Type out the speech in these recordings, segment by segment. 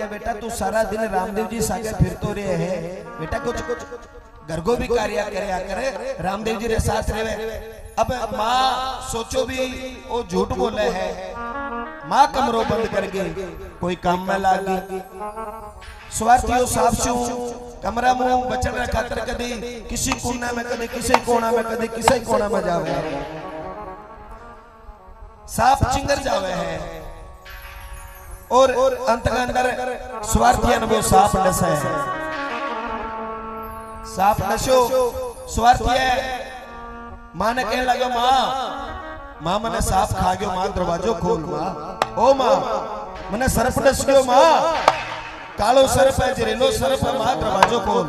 क्या बेटा तू सारा दिन रामदेव जी सागे फिर तो रहे है बेटा कुछ घर को भी कार्य करे रामदेव जी रे साथ रहे। अब माँ सोचो भी वो झूठ बोले है, माँ कमरों बंद करके कोई काम में लागी स्वार्थियों साफ से कमरा मुंह बचन खातर कदी किसी कोना में कदी किसी कोना में कदी किसी कोना में जावे साफ चिंगर जावे है और अंत के अंदर स्वार्थी अनुभव साफ नस है साफ नशो स्वार्थी है। माँ ने कहने लगा माँ मने साफ खा गयो माँ दरवाजो खोल माँ ओ माँ मने सरफ नस गयो माँ कालो सरफ है जहरीलो सरफ है माँ दरवाजो खोल।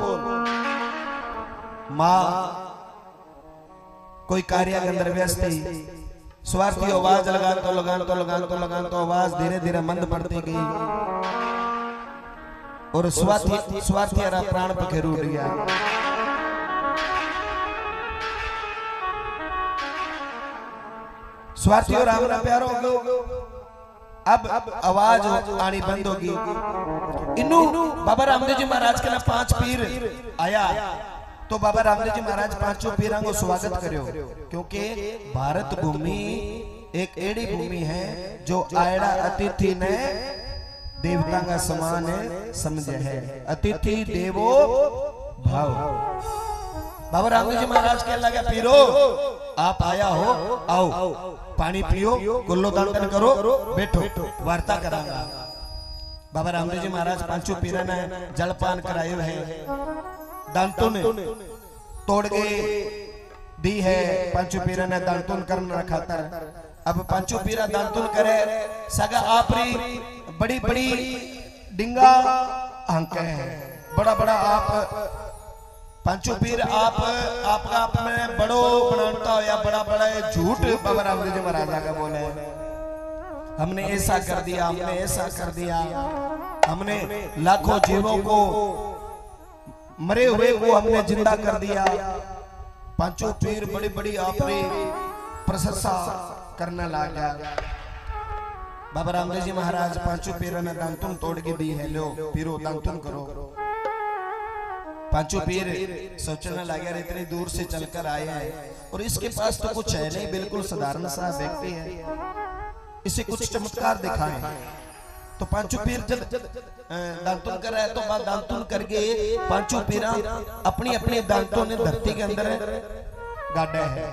माँ कोई कार्य के अंदर व्यस्त थी स्वार्थी आवाज लगान तो आवाज धीरे धीरे मंद पड़ती गई और स्वार्थी हरा प्राण पखेरु उड़ गया। स्वार्थी और राम प्यारो अब आवाज आनी बंद होगी। इन्नू बाबा रामदेव जी महाराज के ना 5 पीर आया तो बाबा रामदेव जी महाराज 5 पीरां को स्वागत करो क्योंकि भारत भूमि एक एड़ी भूमि है जो आयड़ा अतिथि ने देवता का समान समझे है। अतिथि देवो भाव। बाबा रामदेव जी महाराज कह लगे पीरो आप आया हो आओ पानी पियो गुल्लो दान करो बैठो वार्ता करांगा। बाबा रामदेव जी महाराज 5 पीरा ने जलपान कराए है दांतों ने तोड़ के दी है 5 पीरा ने दांतुन करना खातर। अब 5 पीरा दांतुन करे सगा आपरी बड़ी बड़ी डिंगा हंके है बड़ा बड़ा आप 5 पीर आपका आप में बड़ो बनाता हो या बड़ा बड़ा झूठ बाबा रामदेव जी महाराज का बोले हमने ऐसा कर दिया हमने ऐसा कर दिया हमने लाखों जीवों को मरे हुए को हमने जिंदा कर दिया। 5 पीर बड़ी बड़ी आपने प्रशंसा करने लगा। बाबा रामदेव जी महाराज 5 पीर ने दांतुन तोड़ के दी है लो पीरो दांतुन करो। 5 पीर सोचने लगे इतनी दूर से चलकर आए हैं और इसके पास तो कुछ है नहीं बिल्कुल साधारण सा व्यक्ति है इसे कुछ चमत्कार दिखाएं। तो 5 पीर जब दांतुन कर रहा है तो दांतुन करके 5 पीरा अपनी अपनी दांतों ने धरती के अंदर गाड़ा है।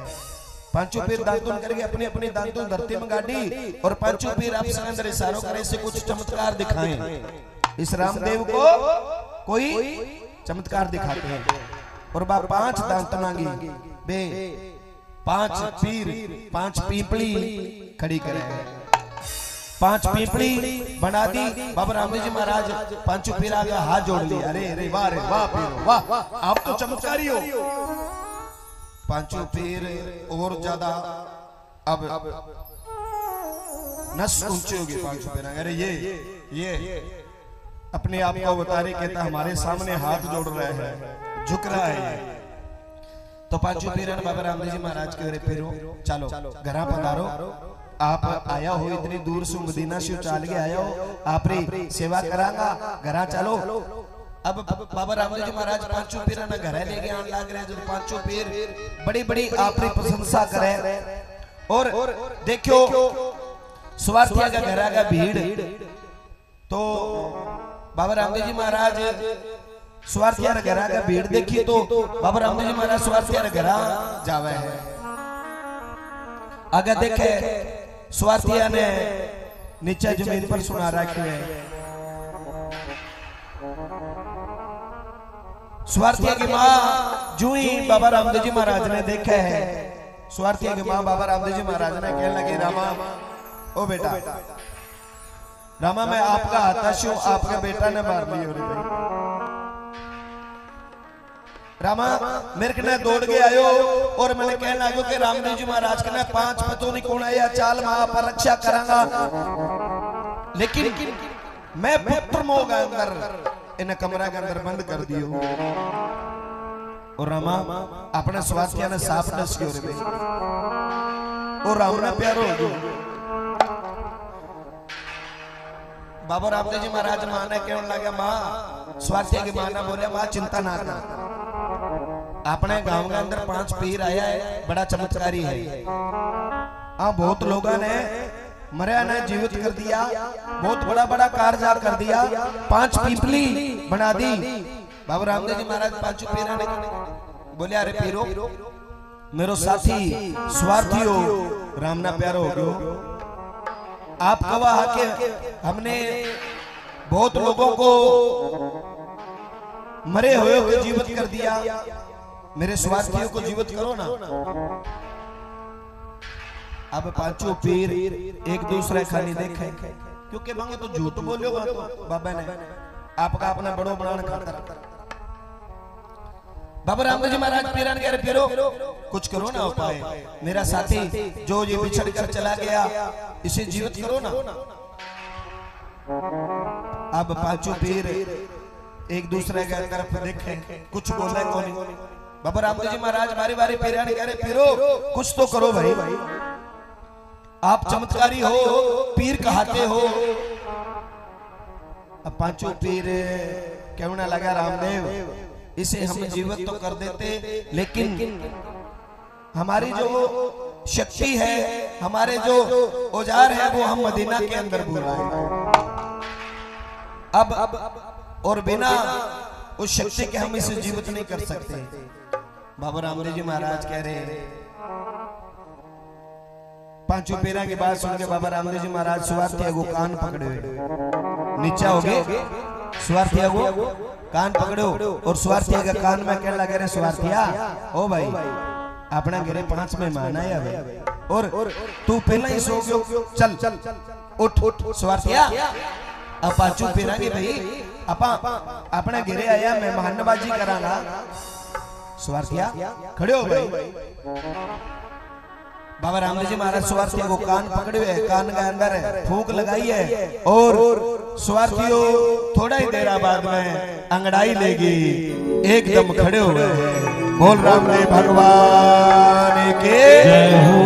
5 पीर दांतुन करके अपनी अपनी दांतों धरती में गाड़ी और 5 पीर आपस में अंदर इशारों करे से कुछ चमत्कार दिखाएं। इस रामदेव को कोई चमत्कार दिखाते हैं और बा 5 दांतनागी बे 5 पीर 5 पीपली खड़ी करे 5 पीपली बना दी। बाबा रामदेव जी महाराज 5 पीरा का हाथ जोड़ लिया अरे अरे वाह रे वाह पीरो वाह आप तो चमत्कारी हो। 5 पीर और ज्यादा अब नस ऊंची होगी 5 पीर अरे ये अपने आप को बता रहे कहता हमारे सामने हाथ जोड़ रहे हैं झुक रहा है। तो 5 पीर ने बाबा रामदेव जी महाराज के पीरो चलो घरा पधारो आप आया हो इतनी दूर से मदीना से उचाल के आया हो आप री सेवा करांगा घरा चलो। अब बाबा रामदेव जी महाराज 5 पीर ने घर लेके आने लग रहे जो 5 पीर बड़ी बड़ी आपरी प्रशंसा करे और देखो स्वार्थिया का घरा का भीड़ तो बाबा रामदेव जी महाराज स्वार्थिया घरा का भीड़ देखी तो बाबा रामदेव जी महाराज स्वार्थिया घरा जावे है। आगे देखे स्वार्थिया ने नीचे जमीन पर सुना रखे है। स्वार्थिया की माँ जो ही बाबा रामदेव जी महाराज ने देखा है स्वार्थिया की माँ बाबा रामदेव जी महाराज ने कहने लगे रामा ओ बेटा रामा मैं आपका हताशु आपका बेटा ने मार ली हो रही रामा मेरे कने दौड़ के आयो और मैंने कहने लगे कि रामदेव जी महाराज कने 5 पतो नहीं कौन आया चाल मां पर रक्षा करांगा लेकिन मैं पुत्र मोह के अंदर इन कमरा के अंदर बंद कर दियो और रामा अपने स्वास्थ्य ने साफ नस हो रे और राम ने प्यारो बाबा रामदेव जी महाराज माने कहने लगे मां स्वास्थ्य की माना बोले मां चिंता ना कर, अपने गांव के अंदर 5 पीर आया है, बड़ा चमत्कारी है। हाँ बहुत लोगों ने मरिया ने जीवित कर दिया, बहुत बड़ा बड़ा कार्य कर दिया, 5 पीपली बना दी। बाबा रामदेव जी महाराज 5 पीरा ने बोले अरे पीरो मेरो साथी स्वार्थी हो, राम ना प्यारो हो गयो। आप गवाह के हमने बहुत लोगों को मरे हुए को जीवित कर दिया, मेरे स्वार्थियों को जीवित करो ना। अब 5 पीर एक दूसरे खाली देखे, क्योंकि मांगे तो झूठ बोलो बाबा ने आपका अपना बड़ो बनाने खातर। बाबा रामदेव जी महाराज पीरन कह रहे पीरो कुछ करो ना उपाय, मेरा साथी जो ये बिछड़ कर चला गया इसे जीवित करो ना। अब 5 पीर एक दूसरे के तरफ देखे, कुछ बोले को नहीं। बाबा रामदेव जी महाराज बारी बारी पीरन कह रहे पीरो कुछ तो करो भाई, आप चमत्कारी हो, पीर कहते हो। अब 5 पीर कहने लगा रामदेव इसे हम जीवित तो कर देते, लेकिन हमारी जो शक्ति है, हमारे जो औजार है वो हम मदीना के अंदर बुलाए। अब और बिना उस शक्ति के हम इसे जीवित नहीं कर सकते। बाबा रामदेव जी महाराज कह रहे हैं 5 पीरा की बात सुन के बाबा रामदेव जी महाराज स्वार्थी को कान पकड़े नीचा हो गए, स्वार्थी को कान पकड़ो और स्वार्थिया के कान में कहने लगे रे स्वार्थिया ओ भाई अपना घरे 5 मेहमान आए भाई, और तू पहले ही सो गयो, चल चल उठ उठ स्वार्थिया अब 5 पीरांगे भाई अपा अपने घरे आया मेहमानबाजी कराना। स्वार्थिया खड़े हो भाई। बाबा रामदेव जी महाराज स्वार्थिया को कान पकड़े हुए, कान के अंदर फूंक लगाई है और स्वार्थियों थोड़ा ही देर बाद में अंगड़ाई लेगी, एकदम खड़े हो गए। बोल रामदेव भगवान के जय हो।